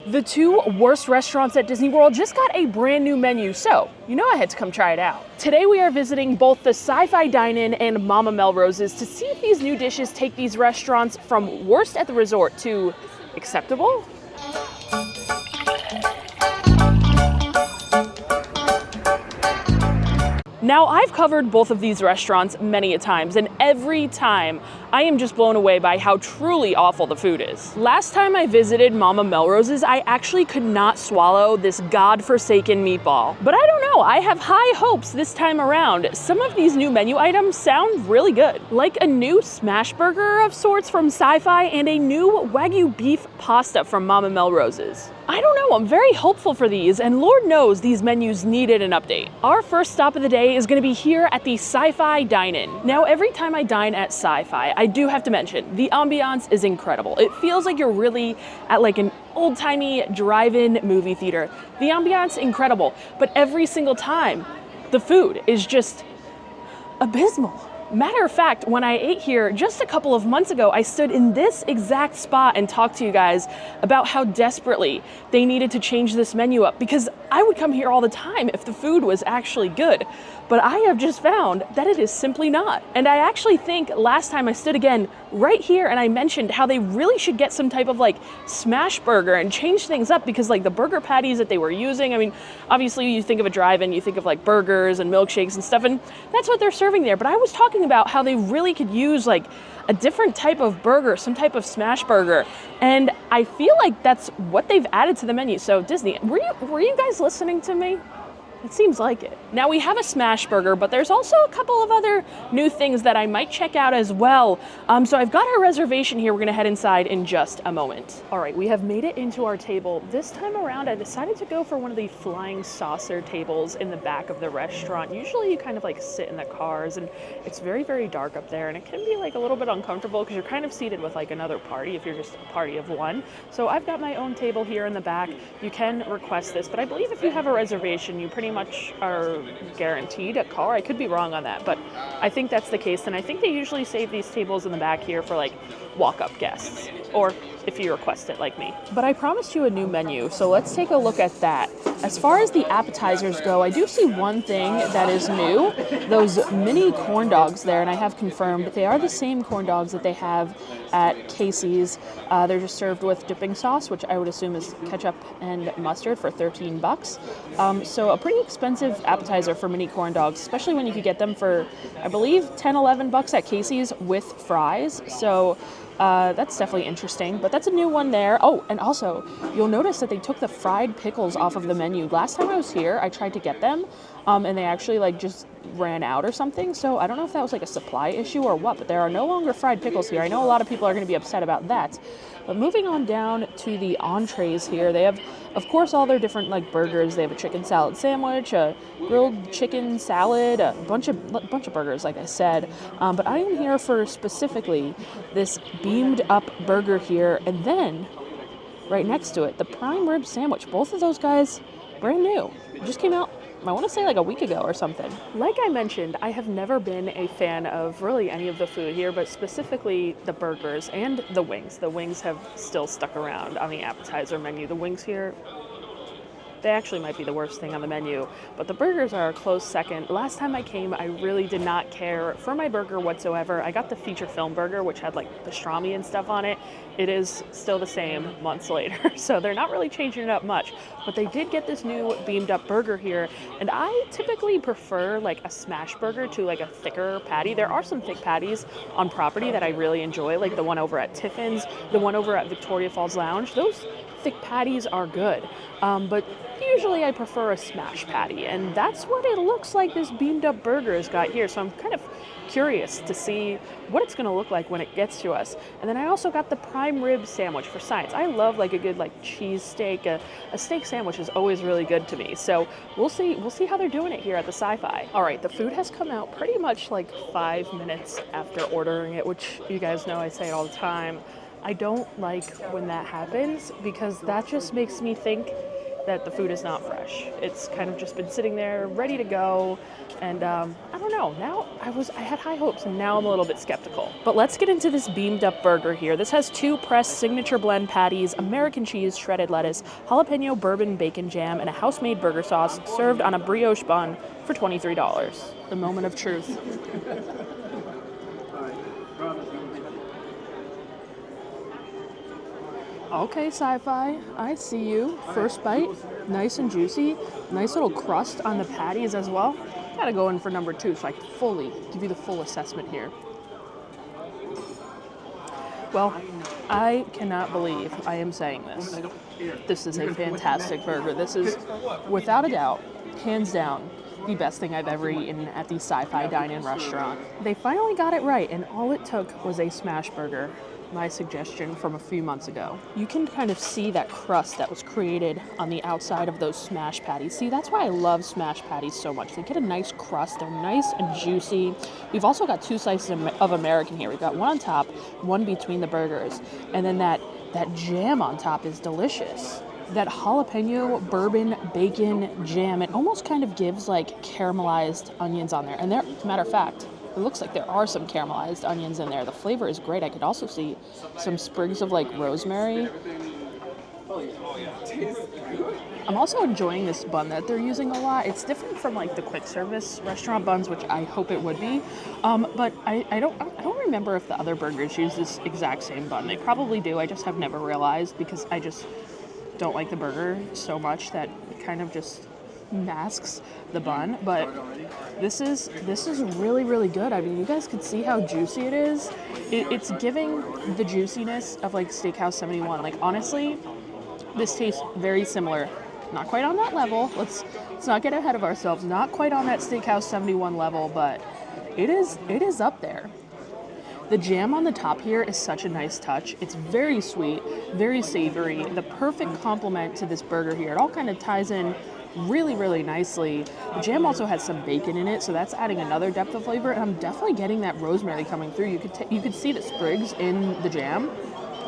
The two worst restaurants at Disney World just got a brand new menu, so you know I had to come try it out. Today we are visiting both the Sci-Fi Dine-In and Mama Melrose's to see if these new dishes take these restaurants from worst at the resort to acceptable. Now, I've covered both of these restaurants many a times, and every time I am just blown away by how truly awful the food is. Last time I visited Mama Melrose's, I actually could not swallow this godforsaken meatball. But I don't know, I have high hopes this time around. Some of these new menu items sound really good. Like a new smash burger of sorts from Sci-Fi and a new Wagyu beef pasta from Mama Melrose's. I don't know, I'm very hopeful for these, and Lord knows these menus needed an update. Our first stop of the day is gonna be here at the Sci-Fi Dine-In. Now, every time I dine at Sci-Fi, I do have to mention, the ambiance is incredible. It feels like you're really at like an old-timey drive-in movie theater. The ambiance, incredible, but every single time, the food is just abysmal. Matter of fact, when I ate here just a couple of months ago, I stood in this exact spot and talked to you guys about how desperately they needed to change this menu up, because I would come here all the time if the food was actually good. But I have just found that it is simply not. And I actually think last time I stood again right here and I mentioned how they really should get some type of like smash burger and change things up, because like the burger patties that they were using, I mean, obviously you think of a drive-in, you think of like burgers and milkshakes and stuff, and that's what they're serving there. But I was talking about how they really could use like a different type of burger, some type of smash burger. And I feel like that's what they've added to the menu. So Disney, were you guys listening to me? It seems like it. Now we have a smash burger, but there's also a couple of other new things that I might check out as well. So I've got our reservation here. We're gonna head inside in just a moment. All right, we have made it into our table. This time around, I decided to go for one of the flying saucer tables in the back of the restaurant. Usually you kind of like sit in the cars, and it's very, very dark up there, and it can be like a little bit uncomfortable because you're kind of seated with like another party if you're just a party of one. So I've got my own table here in the back. You can request this, but I believe if you have a reservation, you pretty much are guaranteed a car. I could be wrong on that, but I think that's the case. And I think they usually save these tables in the back here for like walk-up guests, or if you request it like me. But I promised you a new menu, so let's take a look at that. As far as the appetizers go, I do see one thing that is new, those mini corn dogs there, and I have confirmed they are the same corn dogs that they have at Casey's. They're just served with dipping sauce, which I would assume is ketchup and mustard, for $13. So a pretty expensive appetizer for mini corn dogs, especially when you could get them for, I believe, $10-11 at Casey's with fries. So that's definitely interesting, but that's a new one there. Oh, and also, you'll notice that they took the fried pickles off of the menu. Last time I was here, I tried to get them, and they actually like just ran out or something. So I don't know if that was like a supply issue or what, but there are no longer fried pickles here. I know a lot of people are going to be upset about that. But moving on down to the entrees here, they have, of course, all their different like burgers. They have a chicken salad sandwich, a grilled chicken salad, a bunch of burgers, like I said. But I am here for specifically this beamed up burger here, and then right next to it, the prime rib sandwich. Both of those guys, brand new. Just came out, I want to say like a week ago or something. Like I mentioned, I have never been a fan of really any of the food here, but specifically the burgers and the wings. The wings have still stuck around on the appetizer menu. The wings here, they actually might be the worst thing on the menu, but the burgers are a close second. Last time I came, I really did not care for my burger whatsoever. I got the feature film burger, which had like pastrami and stuff on it. It is still the same months later, so they're not really changing it up much. But they did get this new beamed up burger here, and I typically prefer like a smash burger to like a thicker patty. There are some thick patties on property that I really enjoy, like the one over at Tiffin's, the one over at Victoria Falls Lounge. Those thick patties are good, but usually I prefer a smash patty, and that's what it looks like this beamed up burger has got here. So I'm kind of curious to see what it's going to look like when it gets to us. And then I also got the prime rib sandwich for science. I love like a good like cheese steak. A steak sandwich is always really good to me. So we'll see how they're doing it here at the Sci-Fi. All right, the food has come out pretty much like 5 minutes after ordering it, which you guys know I say it all the time. I don't like when that happens, because that just makes me think that the food is not fresh. It's kind of just been sitting there ready to go. And I don't know, now I had high hopes and now I'm a little bit skeptical. But let's get into this beamed up burger here. This has 2 pressed signature blend patties, American cheese, shredded lettuce, jalapeno bourbon bacon jam, and a house-made burger sauce served on a brioche bun for $23. The moment of truth. Okay, Sci-Fi, I see you. First bite, nice and juicy. Nice little crust on the patties as well. Gotta go in for number 2 so I can fully give you the full assessment here. Well, I cannot believe I am saying this. This is a fantastic burger. This is, without a doubt, hands down, the best thing I've ever eaten at the Sci-Fi dine-in restaurant. They finally got it right, and all it took was a smash burger. My suggestion from a few months ago. You can kind of see that crust that was created on the outside of those smash patties. See, that's why I love smash patties so much. They get a nice crust, they're nice and juicy. We've also got 2 slices of American here. We've got one on top, one between the burgers, and then that jam on top is delicious. That jalapeno bourbon bacon jam, it almost kind of gives like caramelized onions on there. And there, as a matter of fact, it looks like there are some caramelized onions in there. The flavor is great. I could also see some sprigs of like rosemary. I'm also enjoying this bun that they're using a lot. It's different from like the quick service restaurant buns, which I hope it would be. But I don't remember if the other burgers use this exact same bun. They probably do. I just have never realized because I just don't like the burger so much that it kind of just masks the bun. But this is really, really good. I mean, you guys can see how juicy it is. It's giving the juiciness of like Steakhouse 71. Like honestly, this tastes very similar. Not quite on that level. Let's not get ahead of ourselves. Not quite on that Steakhouse 71 level, but it is up there. The jam on the top here is such a nice touch. It's very sweet, very savory, the perfect complement to this burger here. It all kind of ties in really, really nicely. The jam also has some bacon in it, so that's adding another depth of flavor, and I'm definitely getting that rosemary coming through. You could see the sprigs in the jam,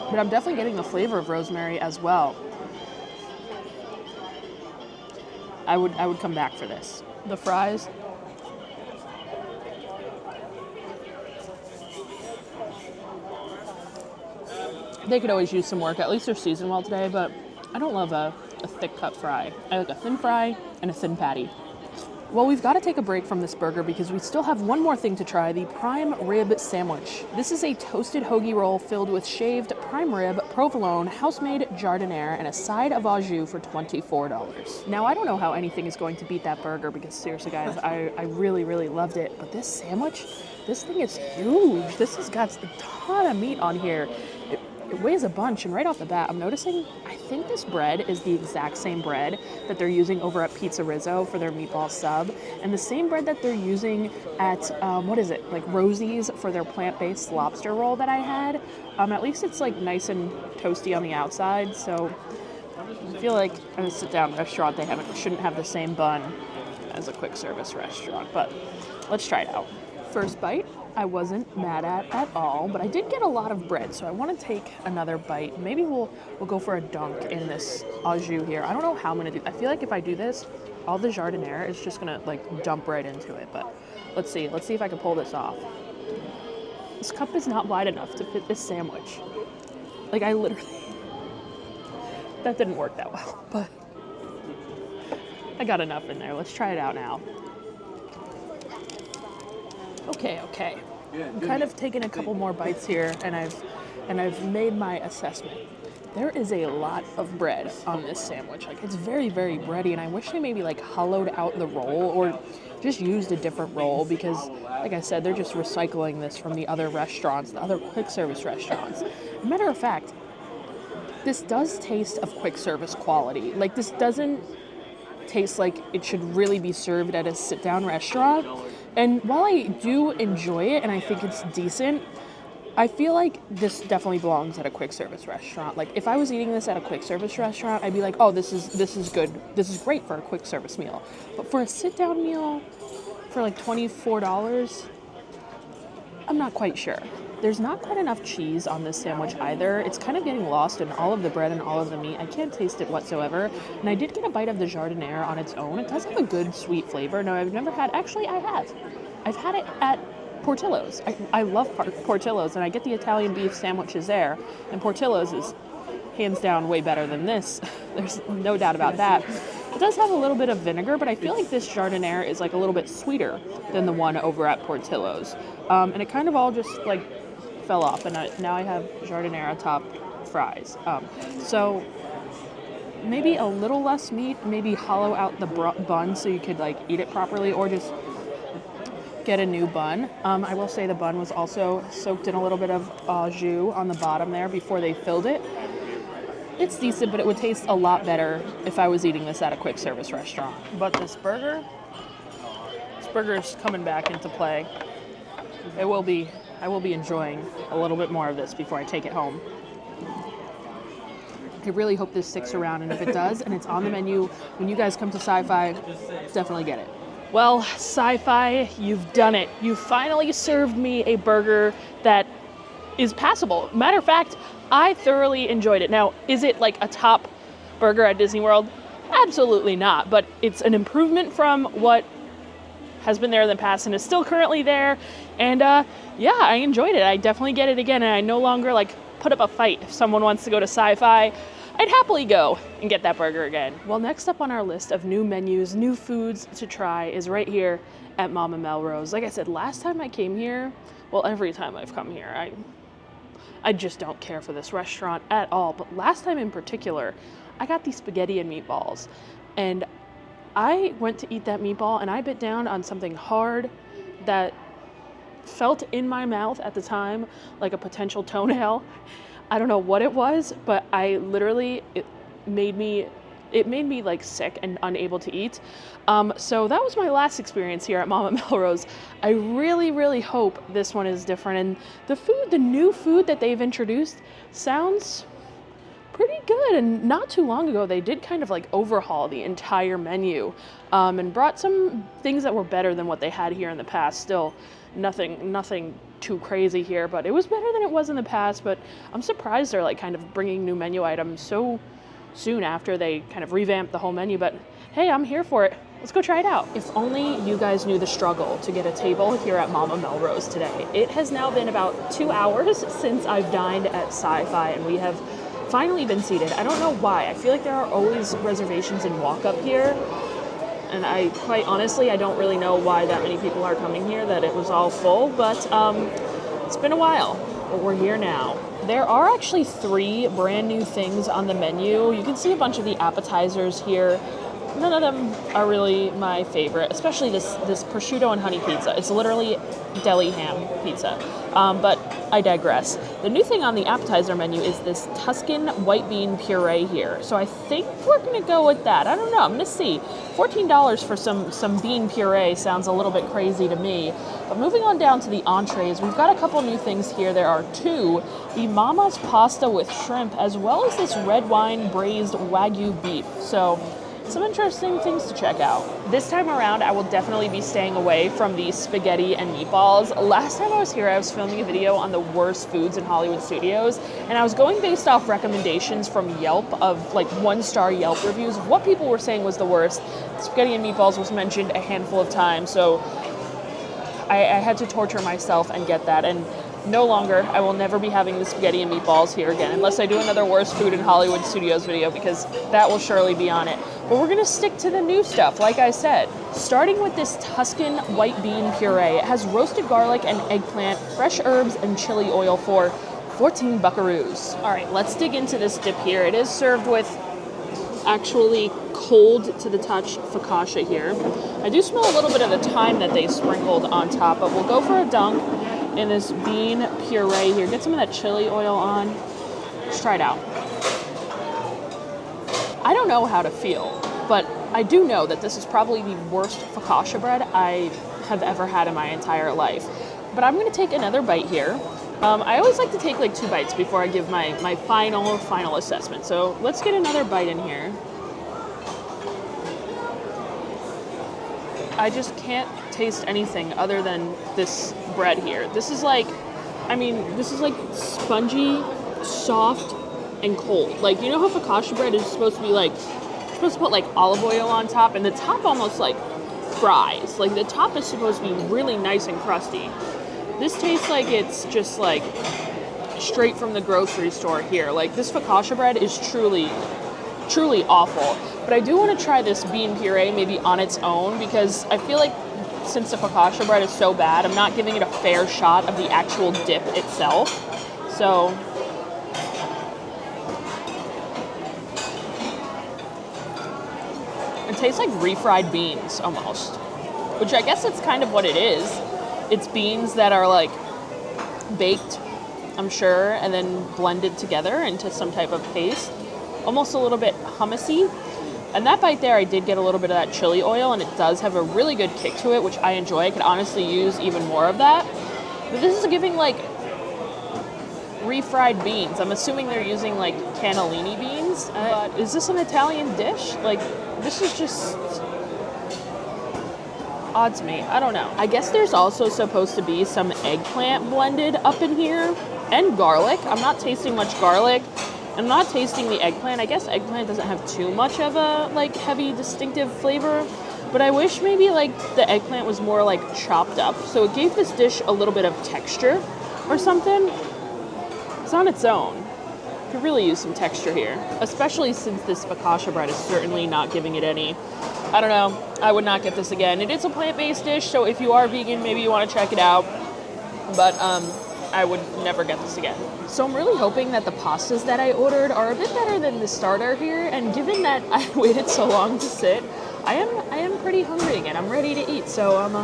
but I'm definitely getting the flavor of rosemary as well. I would come back for this. The fries, they could always use some work. At least they're seasoned well today, but I don't love a thick cut fry. I like a thin fry and a thin patty. Well, we've got to take a break from this burger because we still have one more thing to try, the prime rib sandwich. This is a toasted hoagie roll filled with shaved prime rib, provolone, house-made jardiniere, and a side of au jus for $24. Now, I don't know how anything is going to beat that burger because seriously, guys, I really, really loved it. But this sandwich, this thing is huge. This has got a ton of meat on here. It weighs a bunch, and right off the bat, I'm noticing, I think this bread is the exact same bread that they're using over at Pizza Rizzo for their meatball sub, and the same bread that they're using at, like Rosie's for their plant-based lobster roll that I had. At least it's like nice and toasty on the outside, so I feel like at a sit-down restaurant, they shouldn't have the same bun as a quick service restaurant, but let's try it out. First bite, I wasn't mad at all, but I did get a lot of bread, so I want to take another bite. Maybe we'll go for a dunk in this au jus here. I don't know how I'm going to do. I feel like if I do this, all the jardiniere is just going to like dump right into it, but let's see if I can pull this off. This cup is not wide enough to fit this sandwich. Like I literally, that didn't work that well, but I got enough in there. Let's try it out now. Okay. I'm kind of taking a couple more bites here, and I've made my assessment. There is a lot of bread on this sandwich. Like it's very, very bready, and I wish they maybe like hollowed out the roll or just used a different roll because, like I said, they're just recycling this from the other restaurants, the other quick service restaurants. Matter of fact, this does taste of quick service quality. Like this doesn't taste like it should really be served at a sit-down restaurant. And while I do enjoy it and I think it's decent, I feel like this definitely belongs at a quick service restaurant. Like if I was eating this at a quick service restaurant, I'd be like, oh, this is good. This is great for a quick service meal. But for a sit-down meal for like $24, I'm not quite sure. There's not quite enough cheese on this sandwich either. It's kind of getting lost in all of the bread and all of the meat. I can't taste it whatsoever. And I did get a bite of the jardiniere on its own. It does have a good sweet flavor. No, I've never had, actually I have. I've had it at Portillo's. I love Portillo's, and I get the Italian beef sandwiches there. And Portillo's is hands down way better than this. There's no doubt about that. It does have a little bit of vinegar, but I feel like this jardiniere is like a little bit sweeter than the one over at Portillo's. And it kind of all just like fell off, and now I have jardiniere top fries. So maybe a little less meat, maybe hollow out the bun so you could like eat it properly, or just get a new bun. I will say the bun was also soaked in a little bit of au jus on the bottom there before they filled it. It's decent, but it would taste a lot better if I was eating this at a quick service restaurant. But this burger is coming back into play. I will be enjoying a little bit more of this before I take it home. I really hope this sticks around, and if it does, and it's on the menu, when you guys come to Sci-Fi, definitely get it. Well, Sci-Fi, you've done it. You finally served me a burger that is passable. Matter of fact, I thoroughly enjoyed it. Now, is it like a top burger at Disney World? Absolutely not, but it's an improvement from what has been there in the past and is still currently there. And yeah, I enjoyed it. I definitely get it again, and I no longer like put up a fight. If someone wants to go to Sci-Fi, I'd happily go and get that burger again. Well, next up on our list of new menus, new foods to try is right here at Mama Melrose. Like I said, last time I came here, well, every time I've come here, I just don't care for this restaurant at all. But last time in particular, I got these spaghetti and meatballs. And I went to eat that meatball and I bit down on something hard that felt in my mouth at the time like a potential toenail. I don't know what it was, but it made me like sick and unable to eat. So that was my last experience here at Mama Melrose. I really, really hope this one is different. And the new food that they've introduced sounds pretty good. And not too long ago, they did kind of like overhaul the entire menu and brought some things that were better than what they had here in the past. Still, nothing too crazy here, but it was better than it was in the past. But I'm surprised they're like kind of bringing new menu items so soon after they kind of revamped the whole menu. But hey, I'm here for it. Let's go try it out. If only you guys knew the struggle to get a table here at Mama Melrose today. It has now been about 2 hours since I've dined at Sci-Fi, and we have finally been seated. I don't know why. I feel like there are always reservations and walk up here, and quite honestly, I don't really know why that many people are coming here, that it was all full, but it's been a while, but we're here now. There are actually 3 brand new things on the menu. You can see a bunch of the appetizers here. None of them are really my favorite, especially this prosciutto and honey pizza. It's literally deli ham pizza, but I digress. The new thing on the appetizer menu is this Tuscan white bean puree here. So I think we're gonna go with that. I don't know, I'm gonna see. $14 for some bean puree sounds a little bit crazy to me. But moving on down to the entrees, we've got a couple new things here. There are 2, the Mama's pasta with shrimp, as well as this red wine braised Wagyu beef. So some interesting things to check out. This time around, I will definitely be staying away from the spaghetti and meatballs. Last time I was here, I was filming a video on the worst foods in Hollywood studios, and I was going based off recommendations from Yelp of like 1-star Yelp reviews of what people were saying was the worst. Spaghetti and meatballs was mentioned a handful of times, so I had to torture myself and get that. And no longer, I will never be having the spaghetti and meatballs here again, unless I do another worst food in Hollywood studios video, because that will surely be on it. But we're gonna stick to the new stuff, like I said. Starting with this Tuscan white bean puree. It has roasted garlic and eggplant, fresh herbs, and chili oil for 14 buckaroos. All right, let's dig into this dip here. It is served with actually cold to the touch focaccia here. I do smell a little bit of the thyme that they sprinkled on top, but we'll go for a dunk in this bean puree here. Get some of that chili oil on. Let's try it out. I don't know how to feel, but I do know that this is probably the worst focaccia bread I have ever had in my entire life. But I'm gonna take another bite here. I always like to take like 2 bites before I give my final assessment. So let's get another bite in here. I just can't taste anything other than this bread here. This is like, I mean, this is like spongy, soft, and cold. Like, you know how focaccia bread is supposed to be like, you're supposed to put like olive oil on top, and the top almost like fries. Like, the top is supposed to be really nice and crusty. This tastes like it's just like straight from the grocery store here. Like, this focaccia bread is truly awful. But I do want to try this bean puree maybe on its own, because I feel like since the focaccia bread is so bad, I'm not giving it a fair shot of the actual dip itself. So it tastes like refried beans almost, which I guess it's kind of what it is. It's beans that are like baked, I'm sure, and then blended together into some type of paste. Almost a little bit hummusy. And that bite there, I did get a little bit of that chili oil, and it does have a really good kick to it, which I enjoy. I could honestly use even more of that. But this is giving like refried beans. I'm assuming they're using like cannellini beans. But is this an Italian dish? Like, this is just odd to me. I don't know. I guess there's also supposed to be some eggplant blended up in here, and garlic. I'm not tasting much garlic. I'm not tasting the eggplant. I guess eggplant doesn't have too much of a like heavy distinctive flavor, but I wish maybe like the eggplant was more like chopped up, so it gave this dish a little bit of texture or something. It's on its own. Could really use some texture here, especially since this focaccia bread is certainly not giving it any. I don't know. I would not get this again. It is a plant-based dish, so if you are vegan, maybe you want to check it out. But I would never get this again. So I'm really hoping that the pastas that I ordered are a bit better than the starter here, and given that I waited so long to sit, I am pretty hungry again. I'm ready to eat, so I'm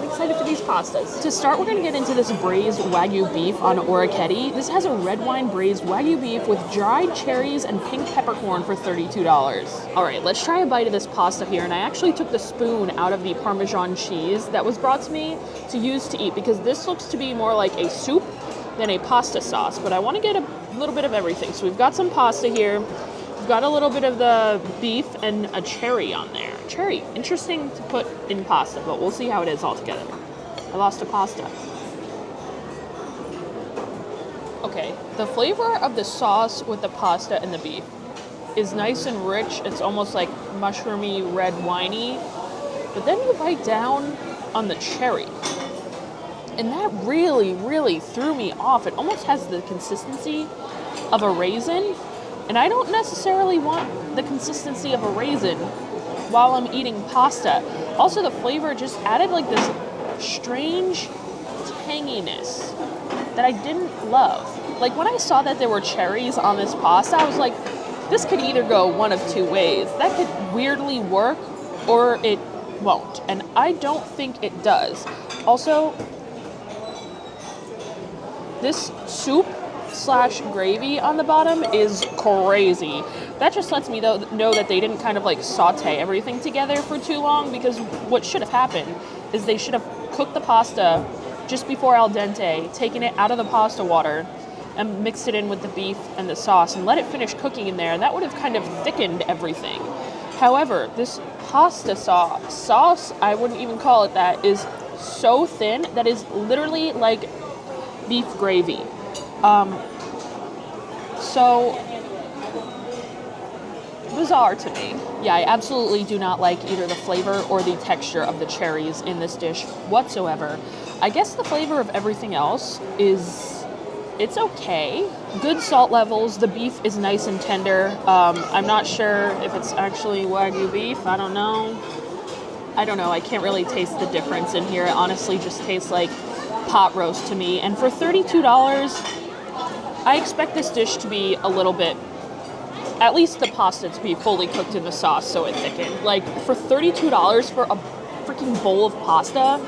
excited for these pastas. To start, we're going to get into this braised Wagyu beef on Orecchiette. This has a red wine braised Wagyu beef with dried cherries and pink peppercorn for $32. All right, let's try a bite of this pasta here, and I actually took the spoon out of the Parmesan cheese that was brought to me to use to eat, because this looks to be more like a soup than a pasta sauce, but I want to get a little bit of everything. So we've got some pasta here. We've got a little bit of the beef and a cherry on there. Cherry, interesting to put in pasta, but we'll see how it is all together. I lost a pasta. Okay, the flavor of the sauce with the pasta and the beef is nice and rich. It's almost like mushroomy, red winey. But then you bite down on the cherry, and that really, really threw me off. It almost has the consistency of a raisin, and I don't necessarily want the consistency of a raisin while I'm eating pasta. Also, the flavor just added like this strange tanginess that I didn't love. Like, when I saw that there were cherries on this pasta, I was like, this could either go one of two ways. That could weirdly work, or it won't, and I don't think it does. Also, this soup / gravy on the bottom is crazy. That just lets me know that they didn't kind of like saute everything together for too long, because what should have happened is they should have cooked the pasta just before al dente, taken it out of the pasta water, and mixed it in with the beef and the sauce and let it finish cooking in there, and that would have kind of thickened everything. However, this pasta sauce, I wouldn't even call it that, is so thin that is literally like beef gravy. So bizarre to me. Yeah, I absolutely do not like either the flavor or the texture of the cherries in this dish whatsoever. I guess the flavor of everything else is, it's okay. Good salt levels. The beef is nice and tender. I'm not sure if it's actually Wagyu beef. I don't know. I can't really taste the difference in here. It honestly just tastes like pot roast to me. And for $32, I expect this dish to be a little bit, at least the pasta to be fully cooked in the sauce so it thickened. Like, for $32 for a freaking bowl of pasta,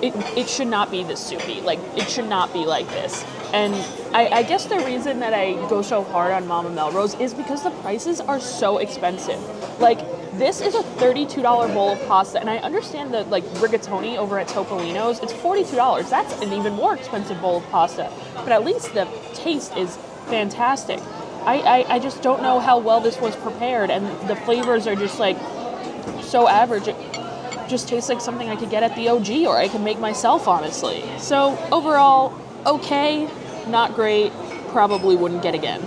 it should not be this soupy. Like, it should not be like this. And I guess the reason that I go so hard on Mama Melrose is because the prices are so expensive. Like, this is a $32 bowl of pasta, and I understand the like rigatoni over at Topolino's. It's $42. That's an even more expensive bowl of pasta, but at least the taste is fantastic. I just don't know how well this was prepared, and the flavors are just like so average. It just tastes like something I could get at the OG, or I could make myself, honestly. So overall, okay, not great, probably wouldn't get again.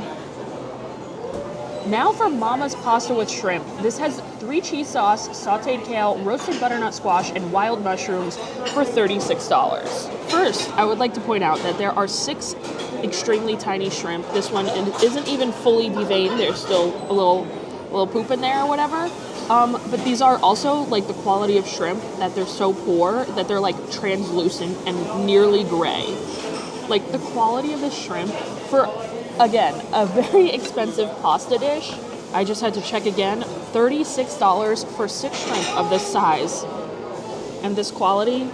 Now for Mama's pasta with shrimp. This has 3 cheese sauce, sauteed kale, roasted butternut squash, and wild mushrooms for $36. First, I would like to point out that there are 6 extremely tiny shrimp. This one isn't even fully deveined. There's still a little poop in there or whatever. But these are also like the quality of shrimp that they're so poor that they're like translucent and nearly gray. Like the quality of the shrimp for, again, a very expensive pasta dish. I just had to check again. $36 for 6 shrimp of this size and this quality.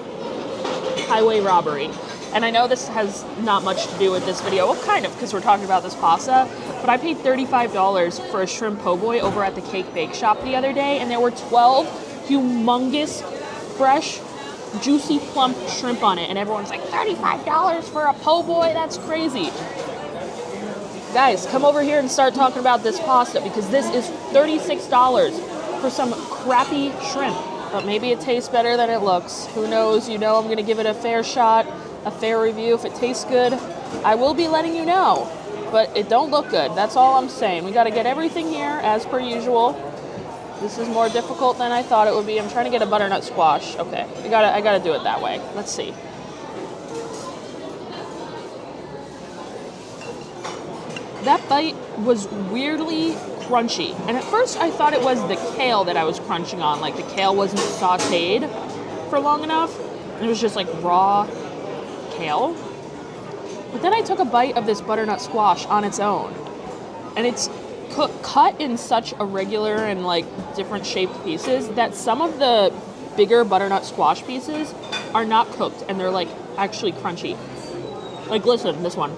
Highway robbery. And I know this has not much to do with this video. Well, kind of, because we're talking about this pasta. But I paid $35 for a shrimp po' boy over at the Cake Bake Shop the other day, and there were 12 humongous, fresh, juicy, plump shrimp on it. And everyone's like, $35 for a po' boy? That's crazy. Guys, come over here and start talking about this pasta, because this is $36 for some crappy shrimp. But maybe it tastes better than it looks. Who knows? You know I'm going to give it a fair shot, a fair review. If it tastes good, I will be letting you know. But it don't look good. That's all I'm saying. We got to get everything here as per usual. This is more difficult than I thought it would be. I'm trying to get a butternut squash. Okay, I gotta do it that way. Let's see. That bite was weirdly crunchy. And at first I thought it was the kale that I was crunching on. Like the kale wasn't sauteed for long enough. It was just like raw kale. But then I took a bite of this butternut squash on its own. And it's cut in such irregular and like different shaped pieces that some of the bigger butternut squash pieces are not cooked and they're like actually crunchy. Like listen, this one.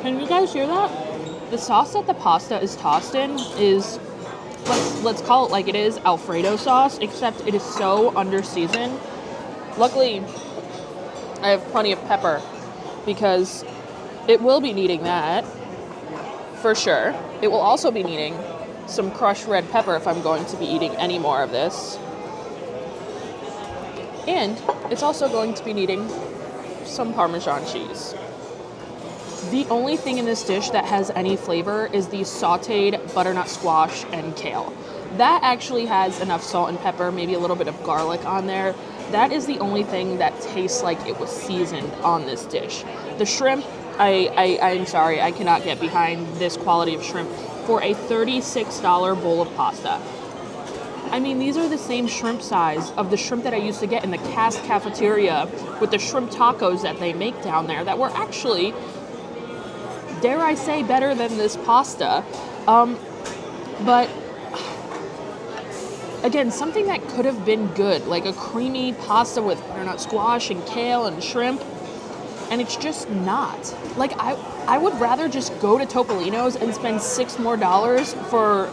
Can you guys hear that? The sauce that the pasta is tossed in is, let's call it like it is, Alfredo sauce, except it is so under-seasoned. Luckily, I have plenty of pepper because it will be needing that, for sure. It will also be needing some crushed red pepper if I'm going to be eating any more of this. And it's also going to be needing some Parmesan cheese. The only thing in this dish that has any flavor is the sauteed butternut squash and kale. That actually has enough salt and pepper, maybe a little bit of garlic on there. That is the only thing that tastes like it was seasoned on this dish. The shrimp, I'm sorry, I cannot get behind this quality of shrimp for a $36 bowl of pasta. I mean, these are the same shrimp size of the shrimp that I used to get in the Cast Cafeteria with the shrimp tacos that they make down there that were actually, dare I say, better than this pasta. But again, something that could have been good, like a creamy pasta with butternut squash and kale and shrimp, and it's just not. Like, I would rather just go to Topolino's and spend $6 more for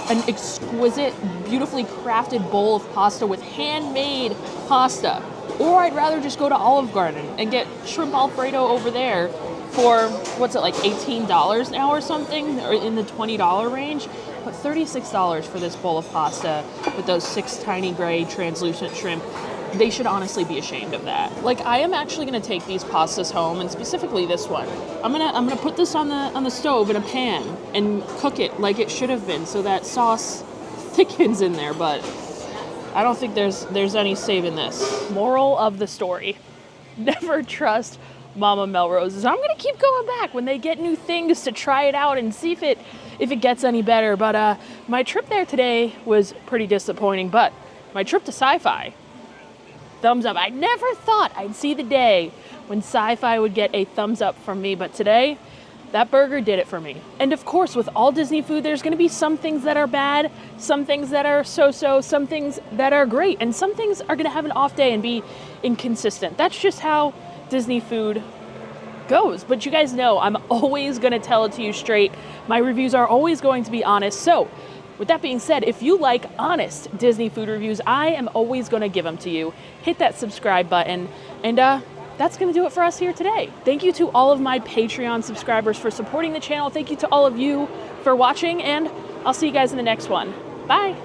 an exquisite, beautifully crafted bowl of pasta with handmade pasta. Or I'd rather just go to Olive Garden and get shrimp Alfredo over there for, what's it, like $18 now or something, or in the $20 range. But $36 for this bowl of pasta with those 6 tiny gray translucent shrimp, they should honestly be ashamed of that. Like, I am actually gonna take these pastas home, and specifically this one. I'm gonna put this on the stove in a pan and cook it like it should have been, so that sauce thickens in there. But I don't think there's any saving this. Moral of the story: never trust Mama Melrose. I'm gonna keep going back when they get new things to try it out and see if it gets any better. But my trip there today was pretty disappointing. But my trip to Sci-Fi, thumbs up. I never thought I'd see the day when Sci-Fi would get a thumbs up from me, but today, that burger did it for me. And of course, with all Disney food, there's gonna be some things that are bad, some things that are so-so, some things that are great, and some things are gonna have an off day and be inconsistent. That's just how Disney food goes. But you guys know I'm always gonna tell it to you straight. My reviews are always going to be honest. So with that being said, if you like honest Disney food reviews, I am always gonna give them to you. Hit that subscribe button, and that's gonna do it for us here today. Thank you to all of my Patreon subscribers for supporting the channel. Thank you to all of you for watching, and I'll see you guys in the next one. Bye.